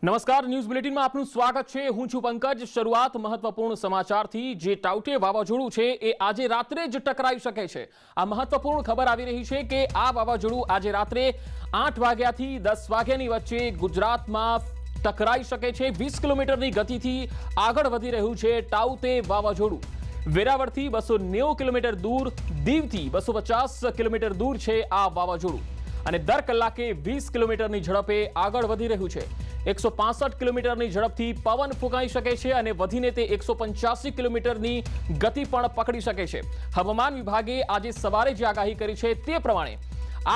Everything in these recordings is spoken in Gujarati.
નમસ્કાર, ન્યૂઝ બુલેટિનમાં આપનું સ્વાગત છે। હું છું પંકજ। શરૂઆત મહત્વપૂર્ણ સમાચારથી। જે ટાઉટે વાવાઝોડું છે એ આજે રાત્રે જ ટકરાઈ શકે છે। આ મહત્વપૂર્ણ ખબર આવી રહી છે કે આ વાવાઝોડું આજે રાત્રે 8 વાગ્યાથી 10 વાગ્યાની વચ્ચે ગુજરાતમાં ટકરાઈ શકે છે। 20 કિલોમીટરની ગતિથી આગળ વધી રહ્યું છે ટાઉટે વાવાઝોડું। વેરાવળથી 290 કિલોમીટર દૂર, દીવથી 250 કિલોમીટર દૂર છે આ વાવાઝોડું અને દર કલાકે 20 કિલોમીટરની ઝડપે આગળ વધી રહ્યું છે। 165 કિલોમીટરની ઝડપથી પવન ફૂંકાઈ શકે છે અને વધીને તે 185 કિલોમીટરની ગતિ પણ પકડી શકે છે। હવામાન વિભાગે આજે સવારે જે આગાહી કરી છે તે પ્રમાણે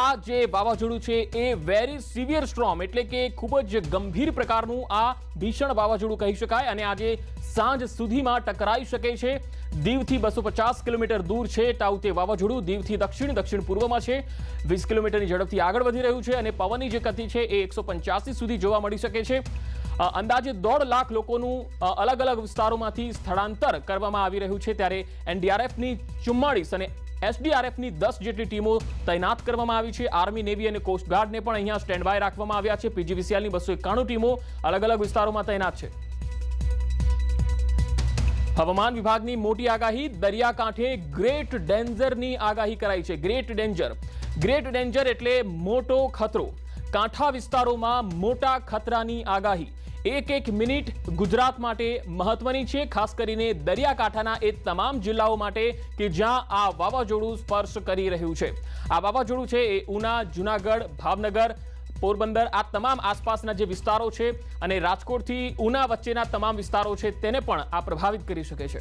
આ જે વાવાઝોડું છે એ વેરી સિવિયર સ્ટ્રોમ એટલે કે ખૂબ જ ગંભીર પ્રકારનું આ ભીષણ વાવાઝોડું કહી શકાય અને આજે સાંજ સુધીમાં ટકરાઈ શકે છે। દીવથી 250 કિલોમીટર દૂર છે ટાઉટે વાવાઝોડું। દીવથી દક્ષિણ પૂર્વમાં છે। 20 કિલોમીટરની ઝડપથી આગળ વધી રહ્યું છે અને પવનની જે ગતિ છે એ 185 સુધી જોવા મળી શકે છે। અંદાજે 1.5 લાખ લોકોનું અલગ અલગ વિસ્તારોમાંથી સ્થળાંતર કરવામાં આવી રહ્યું છે। ત્યારે એનડીઆરએફની 44 અને એસડીઆરએફની 10 જેટલી ટીમો તૈનાત કરવામાં આવી છે। આર્મી, નેવી અને કોસ્ટગાર્ડને પણ અહીંયા સ્ટેન્ડ બાય રાખવામાં આવ્યા છે। પીજીવીસીએલની 291 ટીમો અલગ અલગ વિસ્તારોમાં તૈનાત છે। હવામાન વિભાગની મોટી આગાહી। દરિયાકાંઠે ગ્રેટ ડેન્જરની આગાહી કરાઈ છે। ગ્રેટ ડેન્જર એટલે મોટો ખતરો। કાંઠા વિસ્તારોમાં મોટા ખતરાની આગાહી। એક મિનિટ ગુજરાત માટે મહત્વની છે, ખાસ કરીને દરિયાકાંઠાના એ તમામ જિલ્લાઓ માટે કે જ્યાં આ વાવાઝોડું સ્પર્શ કરી રહ્યું છે। આ વાવાઝોડું છે એ ઉના, જૂનાગઢ, ભાવનગર, પોરબંદર આ તમામ આસપાસના જે વિસ્તારો છે અને રાજકોટથી ઉના વચ્ચેના તમામ વિસ્તારો છે તેને પણ આ પ્રભાવિત કરી શકે છે।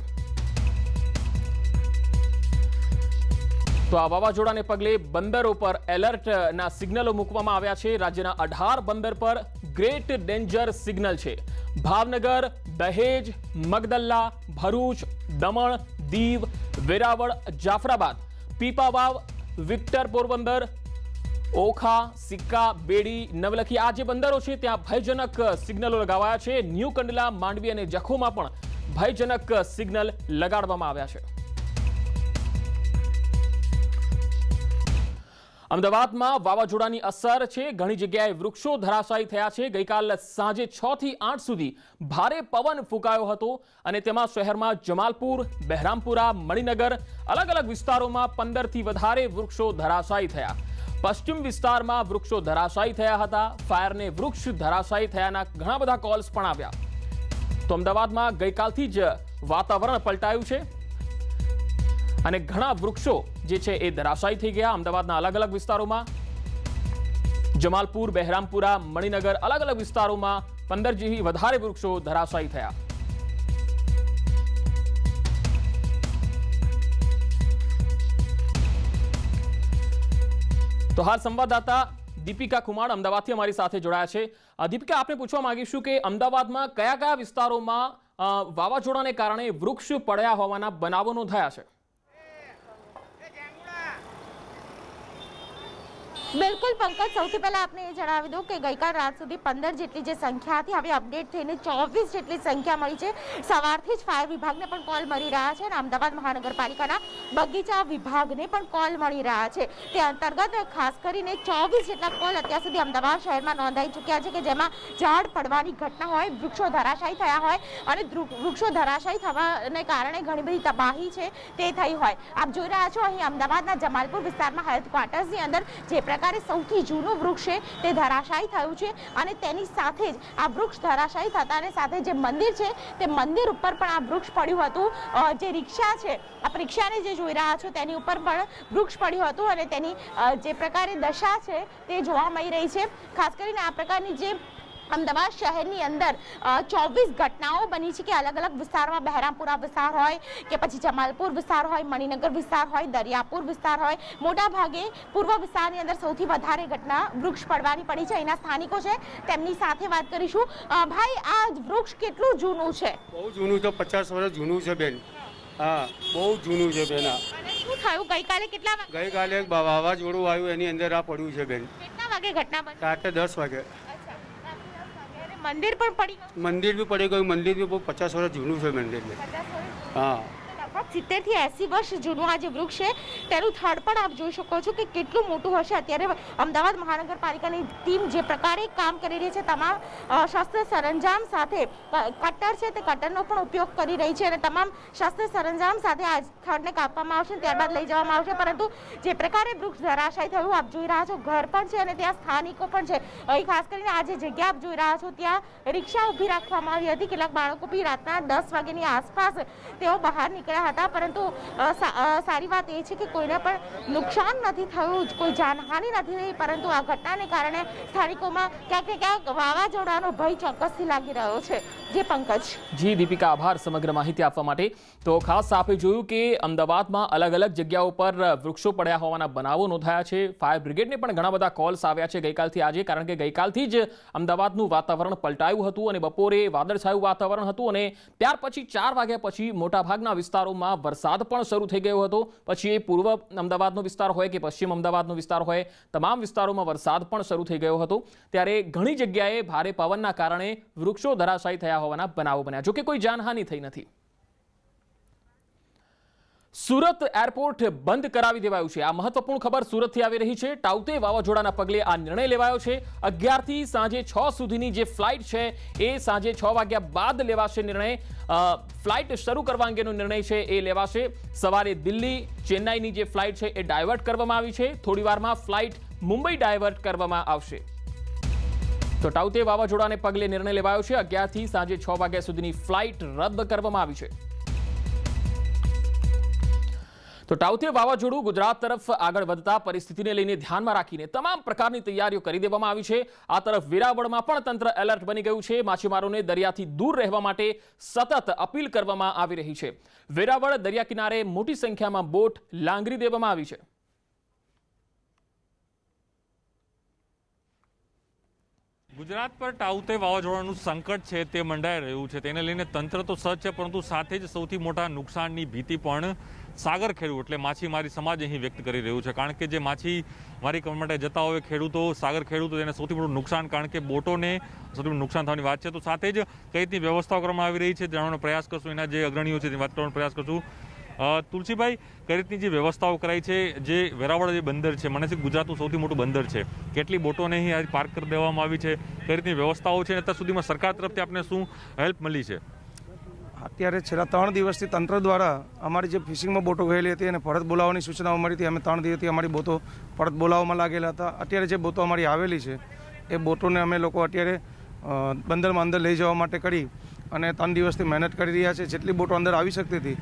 તો આ વાવાઝોડાને પગલે બંદરો પર એલર્ટના સિગ્નલો મૂકવામાં આવ્યા છે। રાજ્યના 18 બંદર પર ગ્રેટ ડેન્જર સિગ્નલ છે। ભાવનગર, દહેજ, મગદલ્લા, ભરૂચ, દમણ, દીવ, વેરાવળ, જાફરાબાદ, પીપાવાવ, વિક્ટર, પોરબંદર, ઓખા, સિક્કા, બેડી, નવલખી આ જે બંદરો છે ત્યાં ભયજનક સિગ્નલો લગાવાયા છે। ન્યૂ કંડલા, માંડવી અને જખૌમાં પણ ભયજનક સિગ્નલ લગાડવામાં આવ્યા છે। અમદાવાદમાં વાવાઝોડાની અસર છે। ઘણી જગ્યાએ વૃક્ષો ધરાશાયી થયા છે। ગઈકાલ સાંજે 6 થી 8 સુધી ભારે પવન ફૂંકાયો હતો અને તેમાં શહેરમાં જમાલપુર, બહેરામપુરા, મણિનગર અલગ અલગ વિસ્તારોમાં 15 થી વધારે વૃક્ષો ધરાશાયી થયા। પશ્ચિમ વિસ્તારમાં વૃક્ષો ધરાશાયી થયા હતા। ફાયરને વૃક્ષ ધરાશાયી થયાના ઘણા બધા કોલ્સ પણ આવ્યા। તો અમદાવાદમાં ગઈકાલથી જ વાતાવરણ પલટાયું છે અને ઘણા વૃક્ષો જે છે એ ધરાશાયી થઈ ગયા। અમદાવાદના અલગ અલગ વિસ્તારોમાં જમાલપુર, બહેરામપુરા, મણિનગર અલગ અલગ વિસ્તારોમાં 15 જેવી વધારે વૃક્ષો ધરાશાયી થયા। તો હાલ સંવાદદાતા દીપિકા કુમાર અમદાવાદથી અમારી સાથે જોડાયા છે। દીપિકા, આપણે પૂછવા માંગીશું કે અમદાવાદમાં કયા કયા વિસ્તારોમાં વાવાઝોડાને કારણે વૃક્ષ પડ્યા હોવાના બનાવો નોંધાયા છે? બિલકુલ પંકજ, સૌથી પહેલા આપને એ જણાવી દઉં કે ગઈકાલ રાત સુધી 15 જેટલી જે સંખ્યા હતી હવે અપડેટ થઈને 24 જેટલી સંખ્યા મળી છે। સવારથી જ ફાયર વિભાગને પણ કોલ મળી રહ્યા છે અને અમદાવાદ મહાનગરપાલિકાના બગીચા વિભાગને પણ કોલ મળી રહ્યા છે। તે અંતર્ગત ખાસ કરીને 24 જેટલા કોલ અત્યાર સુધી અમદાવાદ શહેરમાં નોંધાઈ ચૂક્યા છે કે જેમાં ઝાડ પડવાની ઘટના હોય, વૃક્ષો ધરાશાયી થયા હોય અને વૃક્ષો ધરાશાયી થવાને કારણે ઘણી બધી તબાહી છે તે થઈ હોય। આપ જોઈ રહ્યા છો અહીં અમદાવાદના જમાલપુર વિસ્તારમાં હેલ્થ ક્વાર્ટર્સની અંદર જે સૌથી જૂનું વૃક્ષ છે તે ધરાશાયી થયું છે અને તેની સાથે જ આ વૃક્ષ ધરાશાયી થતાની સાથે જે મંદિર છે તે મંદિર ઉપર પણ આ વૃક્ષ પડ્યું હતું। જે રિક્ષા છે, આપ રિક્ષાને જે જોઈ રહ્યા છો તેની ઉપર પણ વૃક્ષ પડ્યું હતું અને તેની જે પ્રકારે દશા છે તે જોવા મળી રહી છે। ખાસ કરીને આ પ્રકારની જે અમદાવાદ શહેરની અંદર 24 ઘટનાઓ બની છે કે અલગ અલગ વિસ્તારમાં બહેરામપુરા વિસ્તાર હોય કે પછી જમાલપુર વિસ્તાર હોય, મણિનગર વિસ્તાર હોય, દરિયાપુર વિસ્તાર હોય, મોટા ભાગે પૂર્વ વિસ્તારની અંદર સૌથી વધારે ઘટના વૃક્ષ પડવાની પડી છે। અહીંના સ્થાનિકો છે તેમની સાથે વાત કરીશું। ભાઈ, આ વૃક્ષ કેટલું જૂનું છે? બહુ જૂનું છે, 50 વર્ષ જૂનું છે બેન। હા, બહુ જૂનું છે બેન। શું થયું ગઈકાલે? કેટલા વાગે? ગઈકાલે વાવાઝોડું આવ્યું એની અંદર આ પડ્યું છે બેન। કેટલા વાગે ઘટના બની? રાતે 10 વાગે। મંદિર પણ પડી ગયું? મંદિર બી પડી ગયું। મંદિર બી બહુ 50 વર્ષ જૂનું છે મંદિર। હા, 70 થી 80 વર્ષ જૂનું આ જે વૃક્ષ છે તેનું થડ પણ આપ જોઈ શકો છો કે કેટલું મોટું હશે. અત્યારે અમદાવાદ મહાનગરપાલિકાની ટીમ જે પ્રકારે કામ કરી રહી છે, તમામ શસ્ત્ર સરંજામ સાથે કટર છે તે કટરનો પણ ઉપયોગ કરી રહી છે અને તમામ શસ્ત્ર સરંજામ સાથે આ થડને કાપવામાં આવશે, ત્યારબાદ લઈ જવામાં આવશે. પરંતુ જે પ્રકારે વૃક્ષ ધરાશાયી થયું આપ જોઈ રહ્યા છો, ઘર પણ છે અને ત્યાં સ્થાનિકો પણ છે. અહીં ખાસ કરીને આ જે જગ્યા આપ જોઈ રહ્યા છો ત્યાં રિક્ષા ઊભી રાખવામાં આવી હતી. કેટલાક બાળકો બી રાતના 10 વાગ્યાની આસપાસ તેઓ બહાર નીકળ્યા હતા, પરંતુ સારી વાત એ છે કે કોઈને પણ નુકસાન નથી થયું, કોઈ જાનહાનિ નથી થઈ. પરંતુ આ ઘટનાને કારણે સ્થાનિકોમાં ક્યાંક ને ક્યાંક વાવાઝોડાનો ભય ચોક્કસથી લાગી રહ્યો છે. જી પંકજ. જી દીપિકા, આભાર સમગ્ર માહિતી આપવા માટે. તો ખાસ આપે જોયું કે અમદાવાદમાં અલગ અલગ જગ્યાઓ પર વૃક્ષો પડ્યા હોવાના બનાવો નોંધાયા છે. ફાયર બ્રિગેડને પણ ઘણા બધા કોલ્સ આવ્યા છે ગઈકાલથી આજે, કારણ કે ગઈકાલથી જ અમદાવાદનું વાતાવરણ પલટાયું હતું અને બપોરે વાદળછાયું વાતાવરણ હતું અને ત્યાર પછી 4 વાગ્યા પછી મોટાભાગના વિસ્તારોમાં વરસાદ પણ શરૂ થઈ ગયો હતો. પછી એ પૂર્વ અમદાવાદનો વિસ્તાર હોય કે પશ્ચિમ અમદાવાદનો વિસ્તાર હોય, તમામ વિસ્તારોમાં વરસાદ પણ શરૂ થઈ ગયો હતો. ત્યારે ઘણી જગ્યાએ ભારે પવનના કારણે વૃક્ષો ધરાશાયી થયા હોવાના બનાવો બન્યા. જોકે કોઈ જાનહાનિ થઈ નથી. સુરત એરપોર્ટ બંધ કરાવી દેવાયું છે. આ મહત્વપૂર્ણ ખબર સુરતથી આવી રહી છે. તાઉતે વાવાઝોડાના પગલે આ નિર્ણય લેવાયો છે. 11 થી સાંજે 6 સુધીની જે ફ્લાઇટ છે એ સાંજે 6 વાગ્યા બાદ લેવાશે નિર્ણય. ફ્લાઇટ શરૂ કરવા અંગેનો નિર્ણય છે એ લેવાશે. સવારે દિલ્હી ચેન્નાઈની જે ફ્લાઇટ છે એ ડાયવર્ટ કરવામાં આવી છે. થોડી વારમાં ફ્લાઇટ મુંબઈ ડાયવર્ટ કરવામાં આવશે. તો તાઉતે વાવાઝોડાને પગલે નિર્ણય લેવાયો છે. 11 થી સાંજે 6 વાગ્યા સુધીની ફ્લાઇટ રદ કરવામાં આવી છે. તો તાઉતે વાવાઝોડું ગુજરાત તરફ આગળ વધતા પરિસ્થિતિને લઈને ધ્યાનમાં રાખીને તમામ પ્રકારની તૈયારીઓ કરી દેવામાં આવી છે. આ તરફ વેરાવળમાં પણ તંત્ર એલર્ટ બની ગયું છે. માછીમારોને દરિયાથી દૂર રહેવા માટે સતત અપીલ કરવામાં આવી રહી છે. વેરાવળ દરિયા કિનારે મોટી સંખ્યામાં બોટ લાંગરી દેવામાં આવી છે. ગુજરાત પર તાઉતે વાવાઝોડાનું સંકટ છે તે મંડાઈ રહ્યું છે. તેને લઈને તંત્ર તો સજ્જ છે, પરંતુ સાથે જ સૌથી મોટા નુકસાનની ભીતિ પણ સાગરખેડૂ એટલે માછીમારી સમાજ અહીં વ્યક્ત કરી રહ્યું છે. કારણ કે જે માછીમારી કરવા માટે જતા હોય ખેડૂતો, સાગરખેડૂ, તો તેને સૌથી મોટું નુકસાન, કારણ કે બોટોને સૌથી મોટું નુકસાન થવાની વાત છે. તો સાથે જ કઈ રીતની વ્યવસ્થાઓ કરવામાં આવી રહી છે જાણવાનો પ્રયાસ કરશું. એના જે અગ્રણીઓ છે તેની વાત કરવાનો પ્રયાસ કરશું. તુલસીભાઈ, કઈ રીતની જે વ્યવસ્થાઓ કરાઈ છે, જે વેરાવળ જે બંદર છે, મને છે ગુજરાતનું સૌથી મોટું બંદર છે, કેટલી બોટોને અહીં આજ પાર્ક કરી દેવામાં આવી છે, કઈ રીતની વ્યવસ્થાઓ છે, અત્યાર સુધીમાં સરકાર તરફથી આપને શું હેલ્પ મળી છે? અત્યારે છેલ્લા 3 દિવસથી તંત્ર દ્વારા અમારી જે ફિશિંગમાં બોટો ગયેલી હતી એને પરત બોલાવવાની સૂચનાઓ મળી હતી. અમે 3 દિવસથી અમારી બોટો પરત બોલાવવામાં લાગેલા હતા. અત્યારે જે બોટો અમારી આવેલી છે એ બોટોને અમે લોકો અત્યારે બંદરમાં અંદર લઈ જવા માટે કરી અને 3 દિવસથી મહેનત કરી રહ્યા છે. જેટલી બોટો અંદર આવી શકતી હતી,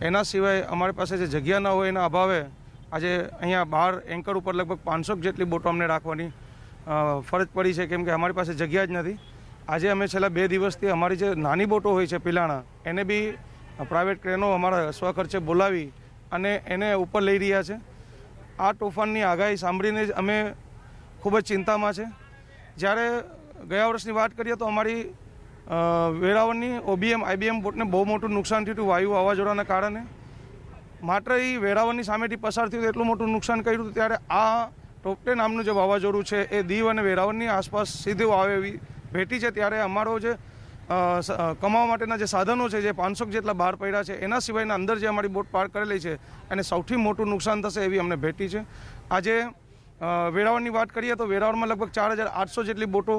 એના સિવાય અમારી પાસે જે જગ્યા ન હોય એના અભાવે આજે અહીંયા બહાર એન્કર ઉપર લગભગ 500 જેટલી બોટો અમને રાખવાની ફરજ પડી છે, કેમ કે અમારી પાસે જગ્યા જ નથી. આજે અમે છેલ્લા 2 દિવસથી અમારી જે નાની બોટો હોય છે પિલાણા, એને બી પ્રાઇવેટ ક્રેનો અમારા સ્વખર્ચે બોલાવી અને એને ઉપર લઈ રહ્યા છે. આ તોફાનની આગાહી સાંભળીને જ અમે ખૂબ જ ચિંતામાં છે. જ્યારે ગયા વર્ષની વાત કરીએ તો અમારી વેરાવળની OBM IBM બોટને બહુ મોટું નુકસાન થયું હતું વાયુ વાવાઝોડાના કારણે. માત્ર એ વેરાવળની સામેથી પસાર થયું એટલું મોટું નુકસાન કર્યું હતું. ત્યારે આ ટોપટે નામનું જે વાવાઝોડું છે એ દીવ અને વેરાવળની આસપાસ સીધું આવે એવી ભેટી છે. ત્યારે અમારો જે કમાવા માટેના જે સાધનો છે, જે 500 જેટલા બહાર પડ્યા છે, એના સિવાયના અંદર જે અમારી બોટ પાર્ક કરેલી છે એને સૌથી મોટું નુકસાન થશે એવી અમને ભેટી છે. આજે વેરાવળની વાત કરીએ તો વેરાવળમાં લગભગ 4800 જેટલી બોટો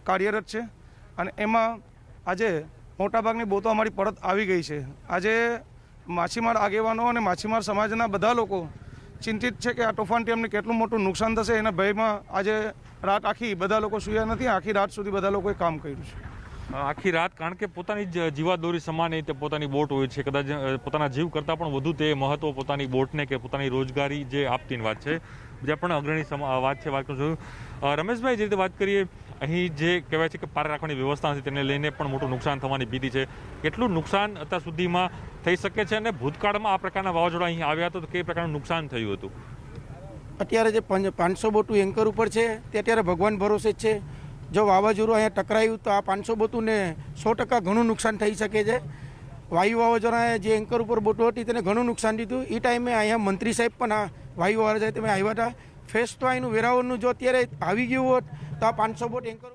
કાર્યરત છે અને એમાં આજે મોટાભાગની બોટો અમારી પરત આવી ગઈ છે. આજે માછીમાર આગેવાનો અને માછીમાર સમાજના બધા લોકો ચિંતિત છે કે આ તોફાનથી અમને કેટલું મોટું નુકસાન થશે એના ભયમાં આજે રાત આખી બધા લોકો સૂયા નથી. આખી રાત સુધી બધા લોકોએ કામ કર્યું છે. આખી રાત, કારણ કે પોતાની જીવાદોરી સમાન તે પોતાની બોટ હોય છે, કદાચ પોતાના જીવ કરતાં પણ વધુ તે મહત્વ પોતાની બોટને કે પોતાની રોજગારી જે આપતીની વાત છે. બીજા પણ અગ્રણી વાત છે, વાત કરું છું. રમેશભાઈ, જે રીતે વાત કરીએ, અહીં જે કહેવાય છે કે પાર રાખવાની વ્યવસ્થા નથી, તેને લઈને પણ મોટું નુકસાન થવાની ભીતિ છે. કેટલું નુકસાન અત્યાર સુધીમાં થઈ શકે છે અને ભૂતકાળમાં આ પ્રકારના વાવાઝોડા અહીં આવ્યા હતા તો કઈ પ્રકારનું નુકસાન થયું હતું? અત્યારે જે 500 બોટું એન્કર ઉપર છે તે અત્યારે ભગવાન ભરોસે જ છે. જો વાવાઝોડું અહીંયા ટકરાયું તો આ 500 બોટુને 100% ઘણું નુકસાન થઈ શકે છે. વાયુ વાવાઝોડાએ જે એન્કર ઉપર બોટો હતી તેને ઘણું નુકસાન દીધું. એ ટાઈમે અહીંયા મંત્રી સાહેબ પણ આ વાયુ વાવાઝોડા તમે આવ્યા હતા. ફેસ તો અહીંનું વેરાવળનું જો અત્યારે આવી ગયું હોત તો આ 500 બોટ એન્કર.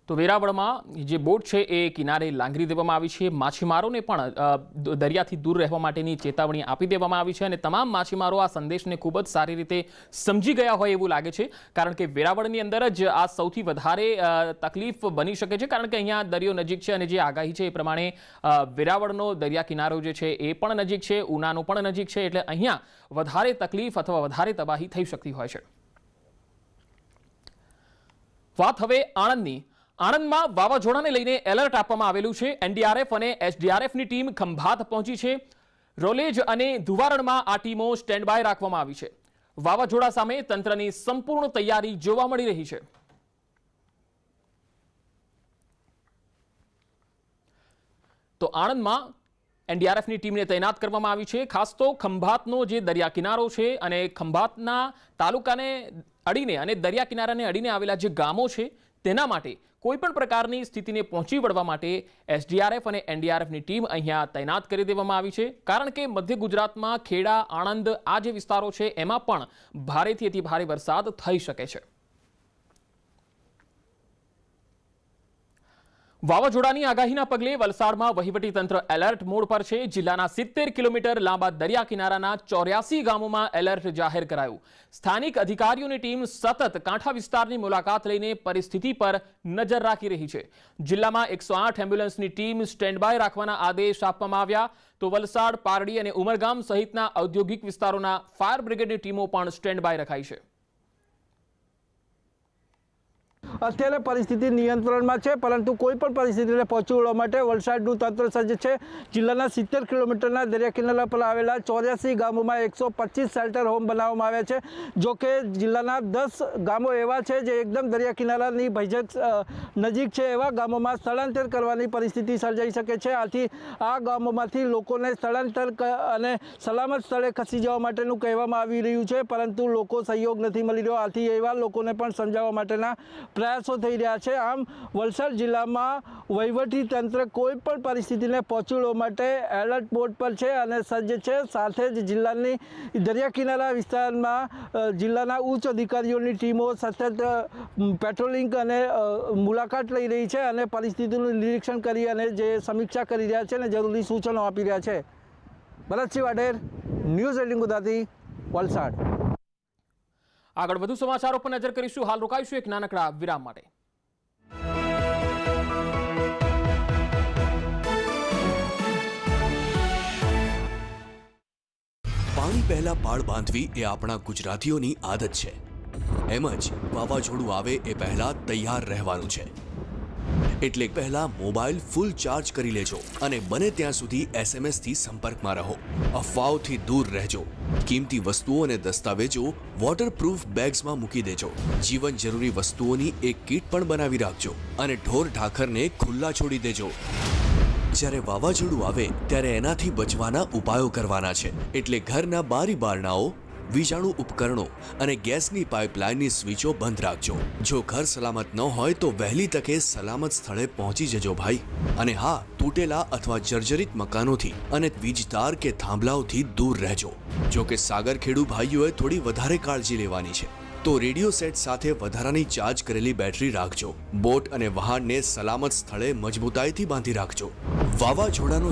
તો વેરાવળમાં જે બોટ છે એ કિનારે લાંગરી દેવામાં આવી છે. માછીમારોને પણ દરિયાથી દૂર રહેવા માટેની ચેતવણી આપી દેવામાં આવી છે અને તમામ માછીમારો આ સંદેશને ખૂબ જ સારી રીતે સમજી ગયા હોય એવું લાગે છે, કારણ કે વેરાવળની અંદર જ આ સૌથી વધારે તકલીફ બની શકે છે, કારણ કે અહીંયા દરિયો નજીક છે અને જે આગાહી છે એ પ્રમાણે વેરાવળનો દરિયા કિનારો જે છે એ પણ નજીક છે, ઉનાનો પણ નજીક છે, એટલે અહીંયા વધારે તકલીફ અથવા વધારે તબાહી થઈ શકતી હોય છે. વાત હવે આણંદની. આણંદમાં વાવાઝોડાને લઈને એલર્ટ આપવામાં આવેલું છે. એનડીઆરએફ અને એસડીઆરએફની ટીમ ખંભાત પહોંચી છે. રોલેજ અને ધુવારણમાં આ ટીમો સ્ટેન્ડ બાય રાખવામાં આવી છે. વાવાઝોડા સામે તંત્રની સંપૂર્ણ તૈયારી જોવા મળી રહી છે. તો આણંદમાં એનડીઆરએફની ટીમને તૈનાત કરવામાં આવી છે. ખાસ તો ખંભાતનો જે દરિયા કિનારો છે અને ખંભાતના તાલુકાને અડીને અને દરિયા કિનારાને અડીને આવેલા જે ગામો છે તેના માટે કોઈપણ પ્રકારની સ્થિતિને પહોંચી વળવા માટે એસડીઆરએફ અને એનડીઆરએફની ટીમ અહીંયા તૈનાત કરી દેવામાં આવી છે, કારણ કે મધ્ય ગુજરાતમાં ખેડા, આણંદ આ જે વિસ્તારો છે એમાં પણ ભારેથી અતિ ભારે વરસાદ થઈ શકે છે. વાવાઝોડાની આગાહીના પગલે વલસાડમાં વહીવટીતંત્ર એલર્ટ મોડ પર છે. જિલ્લાના 70 કિલોમીટર લાંબા દરિયા કિનારાના 84 ગામોમાં એલર્ટ જાહેર કરાયું. સ્થાનિક અધિકારીઓની ટીમ સતત કાંઠા વિસ્તારની મુલાકાત લઈને પરિસ્થિતિ પર નજર રાખી રહી છે. જિલ્લામાં 108 એમ્બ્યુલન્સની ટીમ સ્ટેન્ડ બાય રાખવાના આદેશ આપવામાં આવ્યા. તો વલસાડ, પારડી અને ઉમરગામ સહિતના ઔદ્યોગિક વિસ્તારોના ફાયર બ્રિગેડની ટીમો પણ સ્ટેન્ડ બાય રખાઈ છે. અત્યારે પરિસ્થિતિ નિયંત્રણમાં છે, પરંતુ કોઈ પણ પરિસ્થિતિને પહોંચી વળવા માટે વલસાડનું તંત્ર સજ્જ છે. જિલ્લાના 70 કિલોમીટરના દરિયા કિનારા પર આવેલા 84 ગામોમાં 125 શેલ્ટર હોમ બનાવવામાં આવ્યા છે. જો કે જિલ્લાના 10 ગામો એવા છે જે એકદમ દરિયા કિનારાની ભયજક નજીક છે. એવા ગામોમાં સ્થળાંતર કરવાની પરિસ્થિતિ સર્જાઈ શકે છે. આથી આ ગામોમાંથી લોકોને સ્થળાંતર અને સલામત સ્થળે ખસી જવા માટેનું કહેવામાં આવી રહ્યું છે, પરંતુ લોકો સહયોગ નથી મળી રહ્યો. આથી એવા લોકોને પણ સમજાવવા માટેના પ્રયાસો થઈ રહ્યા છે. આમ વલસાડ જિલ્લામાં વહીવટી તંત્ર કોઈ પણ પરિસ્થિતિને પહોંચી વળવા માટે એલર્ટ મોડ પર છે અને સજ્જ છે. સાથે જ જિલ્લાની દરિયા કિનારા વિસ્તારમાં જિલ્લાના ઉચ્ચ અધિકારીઓની ટીમો સતત પેટ્રોલિંગ અને મુલાકાત લઈ રહી છે અને પરિસ્થિતિનું નિરીક્ષણ કરી અને જે સમીક્ષા કરી રહ્યા છે અને જરૂરી સૂચનો આપી રહ્યા છે. ભરતસિંહ વાઢેર, ન્યૂઝ 18 ગુજરાતી, વલસાડ. આગળ વધુ સમાચારો પર નજર કરીશું. હાલ રોકાઈશું એક નાનકડા વિરામ માટે. પાણી પહેલા પાળ બાંધવી એ આપણા ગુજરાતીઓની આદત છે. એમ જ વાવાઝોડું આવે એ પહેલા તૈયાર રહેવાનું છે. એટલે પહેલા મોબાઈલ ફૂલ ચાર્જ કરી લેજો અને બને ત્યાં સુધી SMS થી સંપર્કમાં રહો. અફવાઓથી દૂર રહેજો. કિંમતી વસ્તુઓ અને દસ્તાવેજો વોટરપ્રૂફ બેગ્સમાં મૂકી દેજો. જીવન જરૂરી વસ્તુઓની એક કીટ પણ બનાવી રાખજો અને ઢોર ઢાખરને ખુલ્લા છોડી દેજો. જ્યારે વાવાઝોડું આવે ત્યારે એનાથી બચવાના ઉપાયો કરવાના છે. એટલે ઘરના બારી બારણાઓ, વીજાણુ ઉપકરણો અને ગેસની પાઇપલાઇનની સ્વિચો બંધ રાખજો. જો ઘર સલામત ન હોય તો વહેલી તકે સલામત સ્થળે પહોંચી જજો ભાઈ. અને હા, તૂટેલા અથવા જર્જરિત મકાનોથી અને વીજતાર કે થાંભલાઓથી દૂર રહેજો. જો કે સાગરખેડુ ભાઈઓએ થોડી વધારે કાળજી લેવાની છે. તો રેડિયો સેટ સાથે વધારાની ચાર્જ કરેલી બેટરી રાખજો. બોટ અને વહાણને સલામત સ્થળે મજબૂતાઈથી બાંધી રાખજો. વાવાઝોડાનો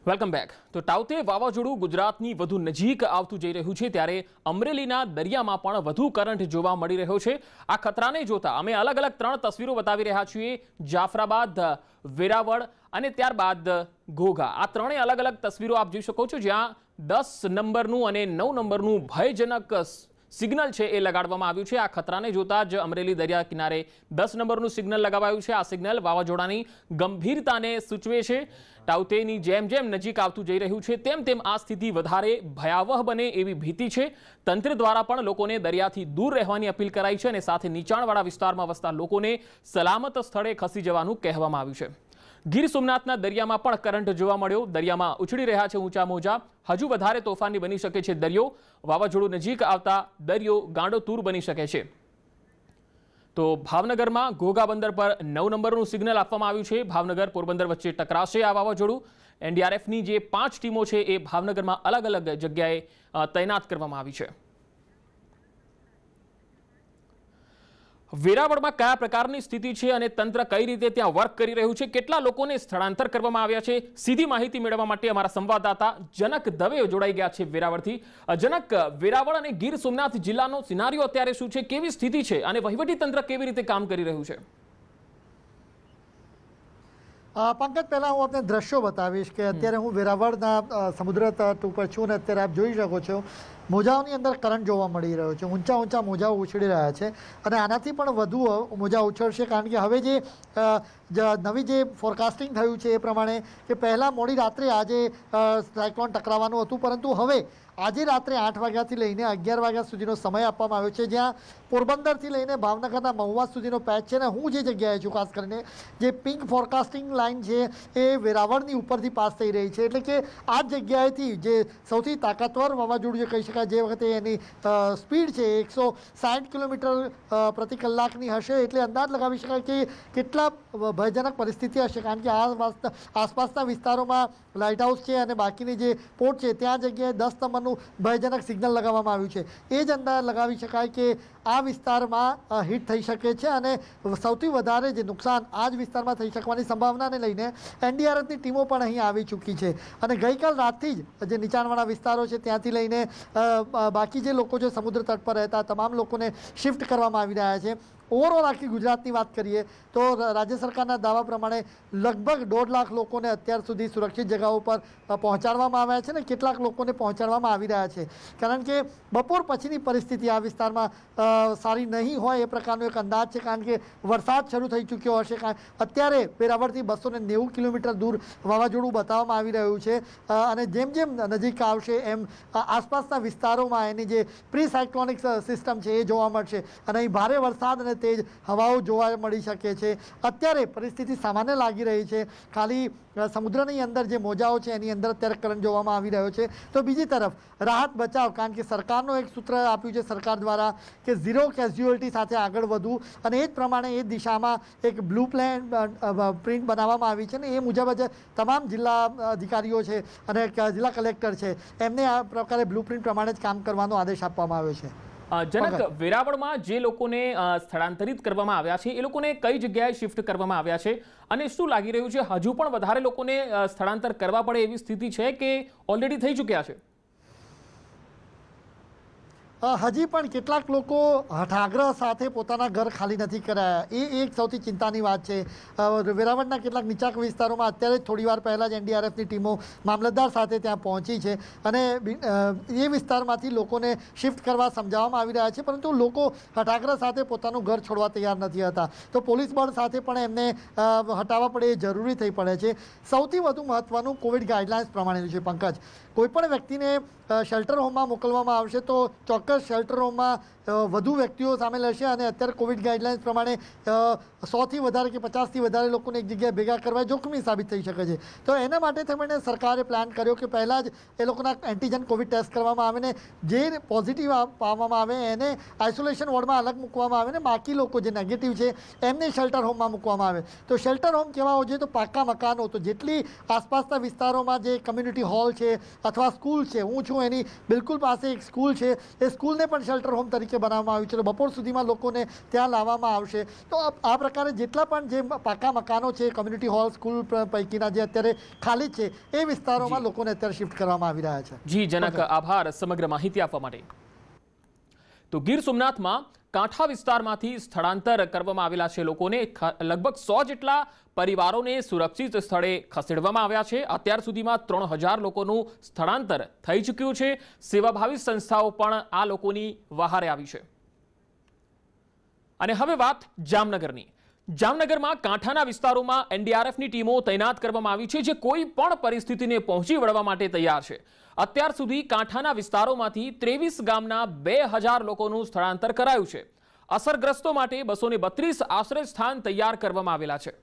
વેલકમ બેક. તો તાઉતે વાવાઝોડું ગુજરાતની વધુ નજીક આવતું જઈ રહ્યું છે, ત્યારે અમરેલીના દરિયામાં પણ વધુ કરંટ જોવા મળી રહ્યો છે. આ ખતરાને જોતા અમે અલગ અલગ 3 તસવીરો બતાવી રહ્યા છીએ. જાફરાબાદ, વેરાવળ અને ત્યારબાદ ઘોઘા. આ ત્રણેય અલગ અલગ તસવીરો આપ જોઈ શકો છો, જ્યાં 10 નંબરનું અને 9 નંબરનું ભયજનક સિગ્નલ છે એ લગાડવામાં આવ્યું છે. આ ખતરાને જોતા જ અમરેલી દરિયા કિનારે 10 નંબરનું સિગ્નલ લગાવાયું છે. આ સિગ્નલ વાવાઝોડાની ગંભીરતાને સૂચવે છે. તાઉતેની જેમ જેમ નજીક આવતું જઈ રહ્યું છે તેમ તેમ આ સ્થિતિ વધારે ભયાવહ બને એવી ભીતિ છે. તંત્ર દ્વારા પણ લોકોને દરિયાથી દૂર રહેવાની અપીલ કરાઈ છે અને સાથે નીચાણવાળા વિસ્તારમાં વસતા લોકોને સલામત સ્થળે ખસી જવાનું કહેવામાં આવ્યું છે. ગીર સોમનાથના દરિયામાં પણ કરંટ જોવા મળ્યો. દરિયામાં ઉછળી રહ્યા છે ઊંચા મોજા. હજુ વધારે તોફાની બની શકે છે દરિયો. વાવાઝોડું નજીક આવતા દરિયો ગાંડોતૂર બની શકે છે. તો ભાવનગરમાં ઘોઘા બંદર પર 9 નંબરનું સિગ્નલ આપવામાં આવ્યું છે. ભાવનગર પોરબંદર વચ્ચે ટકરાશે આ વાવાઝોડું. એનડીઆરએફની જે 5 ટીમો છે એ ભાવનગરમાં અલગ અલગ જગ્યાએ તૈનાત કરવામાં આવી છે. વેરાવળમાં કયા પ્રકારની સ્થિતિ છે અને તંત્ર કઈ રીતે ત્યાં વર્ક કરી રહ્યું છે, કેટલા લોકોને સ્થળાંતર કરવામાં આવ્યા છે, સીધી માહિતી મેળવવા માટે અમારા સંવાદદાતા જનક દવે જોડાઈ ગયા છે વેરાવળથી. જનક, વેરાવળ અને ગીર સોમનાથ જિલ્લાનો સિનારીઓ અત્યારે શું છે, કેવી સ્થિતિ છે અને વહીવટી તંત્ર કેવી રીતે કામ કરી રહ્યું છે? પંકજ, પહેલાં હું આપને દ્રશ્યો બતાવીશ કે અત્યારે હું વેરાવળના સમુદ્ર તટ ઉપર છું અને અત્યારે આપ જોઈ શકો છો મોજાઓની અંદર કરંટ જોવા મળી રહ્યો છે. ઊંચા ઊંચા મોજાઓ ઉછળી રહ્યા છે અને આનાથી પણ વધુ મોજા ઉછળશે, કારણ કે હવે જે નવી જે ફોરકાસ્ટિંગ થયું છે એ પ્રમાણે કે પહેલાં મોડી રાત્રે આજે સાયક્લોન ટકરાવવાનું હતું, પરંતુ હવે આજે રાત્રે 8 વાગ્યાથી લઈને 11 વાગ્યા સુધીનો સમય આપવામાં આવ્યો છે, જ્યાં પોરબંદરથી લઈને ભાવનગરના મહુવા સુધીનો પેચ છે. ને હું જે જગ્યાએ છું, ખાસ કરીને જે પિંક ફોરકાસ્ટિંગ લાઇન છે એ વેરાવળની ઉપરથી પાસ થઈ રહી છે, એટલે કે આ જગ્યાએથી જે સૌથી તાકાતવર વાવાઝોડું જે કહી શકાય, જે વખતે એની સ્પીડ છે 160 કિલોમીટર પ્રતિ કલાકની હશે, એટલે અંદાજ લગાવી શકાય કે કેટલા ભયજનક પરિસ્થિતિ હશે, કારણ કે આસપાસના વિસ્તારોમાં લાઇટ હાઉસ છે અને બાકીની જે પોર્ટ છે ત્યાં જગ્યાએ 10 નંબરનું ભયજનક સિગ્નલ લગાવવામાં આવ્યું છે. એ જ અંદાજ લગાવી શકાય કે આ વિસ્તારમાં હિટ થઈ શકે છે અને સૌથી વધારે જે નુકસાન આ જ વિસ્તારમાં થઈ શકવાની સંભાવનાને લઈને એનડીઆરએફની ટીમો પણ અહીં આવી ચૂકી છે અને ગઈકાલ રાતથી જ જે નીચાણવાળા વિસ્તારો છે ત્યાંથી લઈને બાકી જે લોકો જે સમુદ્ર તટ પર રહેતા તમામ લોકોને શિફ્ટ કરવામાં આવી રહ્યા છે. ઓવરઓલ આખી ગુજરાતની વાત કરીએ તો રાજ્ય સરકારના દાવા પ્રમાણે લગભગ 1.5 લાખ લોકોને અત્યાર સુધી સુરક્ષિત જગાઓ પર પહોંચાડવામાં આવ્યા છે ને કેટલાક લોકોને પહોંચાડવામાં આવી રહ્યા છે, કારણ કે બપોર પછીની પરિસ્થિતિ આ વિસ્તારમાં સારી નહીં હોય એ પ્રકારનો એક અંદાજ છે, કારણ કે વરસાદ શરૂ થઈ ચૂક્યો હશે. અત્યારે વેરાવળથી 290 કિલોમીટર દૂર વાવાઝોડું બતાવવામાં આવી રહ્યું છે અને જેમ જેમ નજીક આવશે એમ આસપાસના વિસ્તારોમાં એની જે પ્રી સાયક્લોનિક સિસ્ટમ છે એ જોવા મળશે અને અહીં ભારે વરસાદ અને તેજ હવાઓ જોવા મળી શકે છે. અત્યારે પરિસ્થિતિ સામાન્ય લાગી રહી છે, ખાલી સમુદ્રની અંદર જે મોજાઓ છે એની અંદર અત્યારે કરંટ જોવામાં આવી રહ્યો છે. તો બીજી તરફ રાહત બચાવ, કારણ કે સરકારનો એક સૂત્ર આપ્યું છે સરકાર દ્વારા કે 0 કેઝ્યુઅલ્ટી સાથે આગળ વધવું અને એ જ પ્રમાણે એ દિશામાં એક બ્લુ પ્રિન્ટ બનાવવામાં આવી છે ને એ મુજબ જ તમામ જિલ્લા અધિકારીઓ છે અને જિલ્લા કલેક્ટર છે એમને આ પ્રકારે બ્લુ પ્રિન્ટ પ્રમાણે જ કામ કરવાનો આદેશ આપવામાં આવ્યો છે. જનક, વેરાવળમાં જે લોકોને સ્થળાંતરિત કરવામાં આવ્યા છે એ લોકોને કઈ જગ્યાએ શિફ્ટ કરવામાં આવ્યા છે અને શું લાગી રહ્યું છે, હજુ પણ વધારે લોકોને સ્થળાંતર કરવા પડે એવી સ્થિતિ છે કે ઓલરેડી થઈ ચૂક્યા છે? હજી પણ કેટલાક લોકો હઠાગ્રહ સાથે પોતાના ઘર ખાલી નથી કરાયા, એ એક સૌથી ચિંતાની વાત છે. વેરાવળના કેટલાક નીચાણ વિસ્તારોમાં અત્યારે થોડી વાર પહેલાં જ એનડીઆરએફની ટીમો મામલતદાર સાથે ત્યાં પહોંચી છે અને એ વિસ્તારમાંથી લોકોને શિફ્ટ કરવા સમજાવવામાં આવી રહ્યા છે, પરંતુ લોકો હઠાગ્રહ સાથે પોતાનું ઘર છોડવા તૈયાર નથી હતા. તો પોલીસ બળ સાથે પણ એમને હટાવવા પડે એ જરૂરી થઈ પડે છે. સૌથી વધુ મહત્ત્વનું કોવિડ ગાઈડલાઇન્સ પ્રમાણેનું છે પંકજ. કોઈપણ વ્યક્તિને શેલ્ટર હોમમાં મોકલવામાં આવશે તો ચોક્કસ શેલ્ટર હોમમાં વધુ વ્યક્તિઓ સામેલ હશે અને અત્યારે કોવિડ ગાઈડલાઇન્સ પ્રમાણે 100થી વધારે કે 50થી વધારે લોકોને એક જગ્યાએ ભેગા કરવા જોખમી સાબિત થઈ શકે છે. તો એના માટે થઈને સરકારે પ્લાન કર્યો કે પહેલાં જ એ લોકોના એન્ટીજન કોવિડ ટેસ્ટ કરવામાં આવે ને જે પોઝિટિવ પામવામાં આવે એને આઇસોલેશન વોર્ડમાં અલગ મૂકવામાં આવે ને બાકી લોકો જે નેગેટિવ છે એમને શેલ્ટર હોમમાં મૂકવામાં આવે. તો શેલ્ટર હોમ કેવા હોય છે તો પાકા મકાનો, તો જેટલી આસપાસના વિસ્તારોમાં જે કમ્યુનિટી હોલ છે અથવા સ્કૂલ છે, હું છું એની બિલકુલ પાસે એક સ્કૂલ છે, એ સ્કૂલને પણ શેલ્ટર હોમ તરીકે બનાવવામાં આવ્યું છે. બપોર સુધીમાં લોકોને ત્યાં લાવવામાં આવશે. તો આ પ્રકારે જેટલા પણ જે પાકા મકાનો છે, કમ્યુનિટી હોલ, સ્કૂલ પૈકીના જે અત્યારે ખાલી છે એ વિસ્તારોમાં લોકોને અત્યારે શિફ્ટ કરવામાં આવી રહ્યા છે. જી જનક, આભાર સમગ્ર માહિતી આપવા માટે. તો ગીર સોમનાથમાં કાંઠા વિસ્તારમાંથી સ્થળાંતર કરવામાં આવેલા છે લોકોને, લગભગ 100 જેટલા પરિવારોને સુરક્ષિત સ્થળે ખસેડવામાં આવ્યા છે. અત્યાર સુધીમાં 3000 લોકોનું સ્થળાંતર થઈ ચૂક્યું છે. સેવાભાવી સંસ્થાઓ પણ આ લોકોની વહારે આવી છે. અને હવે વાત જામનગરની. જામનગરમાં કાંઠાના વિસ્તારોમાં એનડીઆરએફની ટીમો તૈનાત કરવામાં આવી છે, જે કોઈ પણ પરિસ્થિતિને પહોંચી વળવા માટે તૈયાર છે. અત્યાર સુધી કાંઠાના વિસ્તારોમાંથી 23 ગામના 2000 લોકોનું સ્થળાંતર કરાયું છે. અસરગ્રસ્તો માટે 232 આશ્રય સ્થાન તૈયાર કરવામાં આવેલા છે.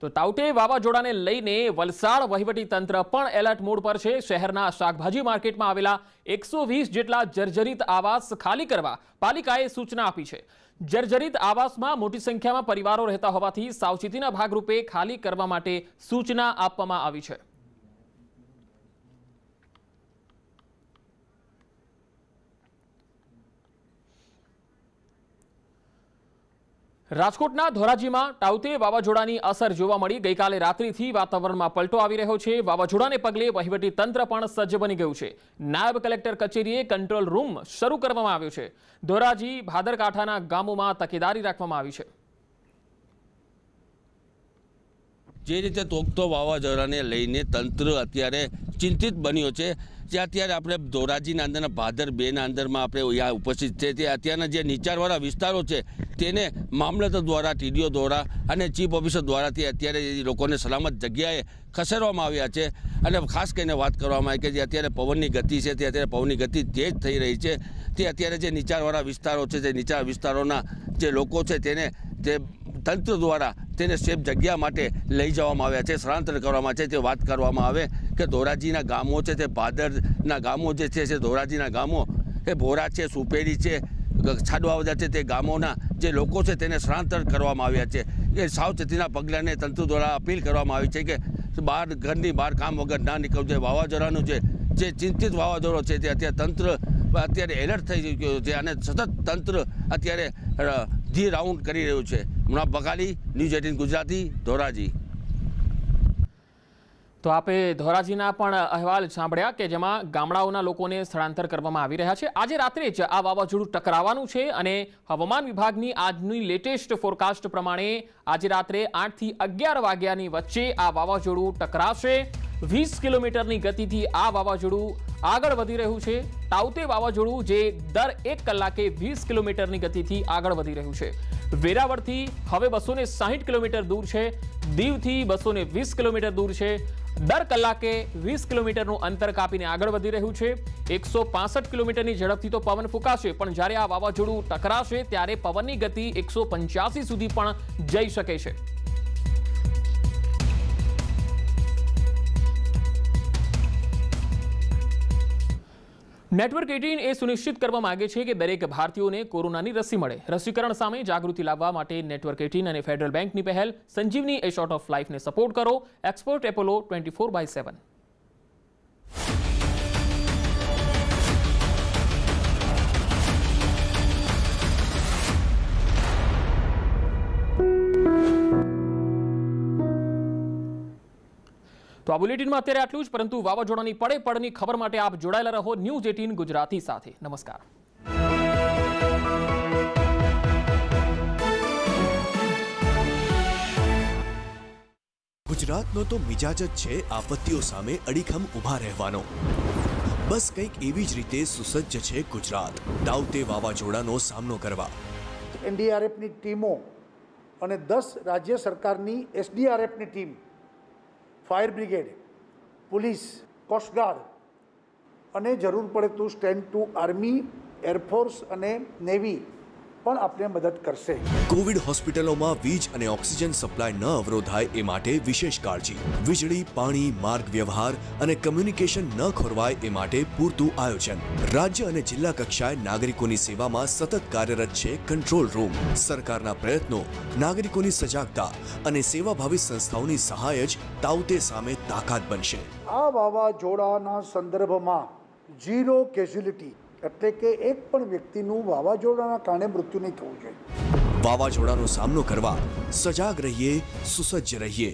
તો તાઉતે વાવાઝોડાને લઈને વલસાડ વહીવટી તંત્ર પણ એલર્ટ મોડ પર છે. શહેરના શાકભાજી માર્કેટમાં આવેલા 120 જેટલા જર્જરિત આવાસ ખાલી કરવા પાલિકાએ સૂચના આપી છે. જર્જરિત આવાસમાં મોટી સંખ્યામાં પરિવારો રહેતા હોવાથી સાવચેતીના ભાગરૂપે ખાલી કરવા માટે સૂચના આપવામાં આવી છે. રાજકોટના ધોરાજીમાં તાઉતે વાવાઝોડાની અસર જોવા મળી। ગઈકાલે રાત્રિથી વાતાવરણમાં પલટો આવી રહ્યો છે। વાવાઝોડાને પગલે વહીવટી તંત્ર પણ સજ્જ બની ગયું છે। નાયબ કલેક્ટર કચેરીએ કંટ્રોલ રૂમ શરૂ કરવામાં આવ્યો છે। ધોરાજી ભાદરકાંઠાના ગામોમાં તકેદારી રાખવામાં આવી છે। જે રીતે તોકતો વાવાઝોડાને લઈને તંત્ર અત્યારે ચિંતિત બન્યો છે, જે અત્યારે આપણે ધોરાજીના અંદરના ભાદર 2ના અંદરમાં આપણે અહીંયા ઉપસ્થિત છે, તે અત્યારના જે નીચાણવાળા વિસ્તારો છે તેને મામલતદાર દ્વારા, ટીડીઓ દ્વારા અને ચીફ ઓફિસર દ્વારાથી અત્યારે એ લોકોને સલામત જગ્યાએ ખસેડવામાં આવ્યા છે। અને ખાસ કરીને વાત કરવામાં આવી કે જે અત્યારે પવનની ગતિ છે તે અત્યારે પવનની ગતિ તેજ થઈ રહી છે, તે અત્યારે જે નીચાણવાળા વિસ્તારો છે, તે નીચાણ વિસ્તારોના જે લોકો છે તેને જે તંત્ર દ્વારા તેને સેફ જગ્યા માટે લઈ જવામાં આવ્યા છે, સ્થળાંતર કરવામાં છે। તે વાત કરવામાં આવે કે ધોરાજીના ગામો છે, તે ભાદરના ગામો જે છે, ધોરાજીના ગામો એ ભોરા છે, સુપેરી છે, છાડવાવદા છે, તે ગામોના જે લોકો છે તેને સ્થળાંતર કરવામાં આવ્યા છે। એ સાવચેતીના પગલાંને તંત્ર દ્વારા અપીલ કરવામાં આવી છે કે ઘરની બહાર કામ વગર ના નીકળવું જોઈએ। વાવાઝોડાનું જે ચિંતિત વાવાઝોડો છે તે અત્યારે તંત્ર અત્યારે એલર્ટ થઈ ગયું છે અને સતત તંત્ર અત્યારે ધી રાઉન્ડ કરી રહ્યું છે। મુનાફ બકાલી, ન્યૂઝ 18 ગુજરાતી, ધોરાજી। તો આપે ધોરાજીના પણ અહેવાલ સાંભળ્યા કે જેમાં ગામડાઓના લોકોને સ્થળાંતર કરવામાં આવી રહ્યા છે। આજે રાત્રે જ આ વાવાઝોડું ટકરાવાનું છે અને હવામાન વિભાગની આજની લેટેસ્ટ ફોરકાસ્ટ પ્રમાણે આજે રાત્રે 8 થી 11 વાગ્યાની વચ્ચે આ વાવાઝોડું ટકરાશે। 20 કિલોમીટરની ગતિથી આ વાવાઝોડું આગળ વધી રહ્યું છે। તાઉતે વાવાઝોડું જે દર 1 કલાકે 20 કિલોમીટરની ગતિથી આગળ વધી રહ્યું છે। વેરાવળથી હવે 260 કિલોમીટર દૂર છે, દીવથી 220 કિલોમીટર દૂર છે, દર કલાકે 20 કિલોમીટરનું અંતર કાપીને આગળ વધી રહ્યું છે। 165 કિલોમીટરની ઝડપથી તો પવન ફૂંકાશે, પણ જ્યારે આ વાવાઝોડું ટકરાશે ત્યારે પવનની ગતિ 185 સુધી પણ જઈ શકે છે। નેટવર્ક 18 એ સુનિશ્ચિત કરવા માંગે છે કે દરેક ભારતીયોને કોરોનાની રસી મળે। રસીકરણ સામે જાગૃતિ લાવવા માટે નેટવર્ક 18 અને ફેડરલ બેંકની પહેલ સંજીવની એ શોર્ટ ઓફ લાઈફને સપોર્ટ કરો। Expert Apollo 24/7। તો આ બુલેટિનમાં અત્યારે આટલું જ, પરંતુ વાવાઝોડાની પડે પડની ખબર માટે આપ જોડાયેલા રહો ન્યૂઝ 18 ગુજરાતી સાથે। નમસ્કાર। ગુજરાતનો તો મિજાજ જ છે આપત્તિઓ સામે અડીખમ ઊભા રહેવાનો। બસ કંઈક એવી જ રીતે સુસજ્જ છે ગુજરાત તાઉતે વાવાઝોડાનો સામનો કરવા। એનડીઆરએફની ટીમો અને 10 રાજ્ય સરકારની એસડીઆરએફની team, fire brigade, police, coastguard અને જરૂર પડે તો સ્ટેન્ડ ટુ આર્મી, એરફોર્સ અને નેવી પણ આપણે મદદ કરશે। કોવિડ હોસ્પિટલોમાં વીજ અને ઓક્સિજન સપ્લાય ન અવરોધાય એ માટે વિશેષ કાળજી। વીજળી, પાણી, માર્ગ વ્યવહાર અને કમ્યુનિકેશન ન ખોરવાય એ માટે પૂરતું આયોજન। રાજ્ય અને જિલ્લા કક્ષાએ નાગરિકોની સેવામાં સતત કાર્યરત છે કંટ્રોલ રૂમ। સરકારના પ્રયત્નો, નાગરિકોની સજાગતા અને સેવાભાવી સંસ્થાઓની સહાય જ તાઉતે સામે તાકાત બનશે। આ વાવાઝોડાના સંદર્ભમાં 0 કેઝ્યુલિટી, એટલે કે એક પણ વ્યક્તિનું વાવાઝોડાના કારણે મૃત્યુ નહીં થવું જોઈએ। વાવાઝોડાનો સામનો કરવા સજાગ રહીએ, સુસજ્જ રહીએ।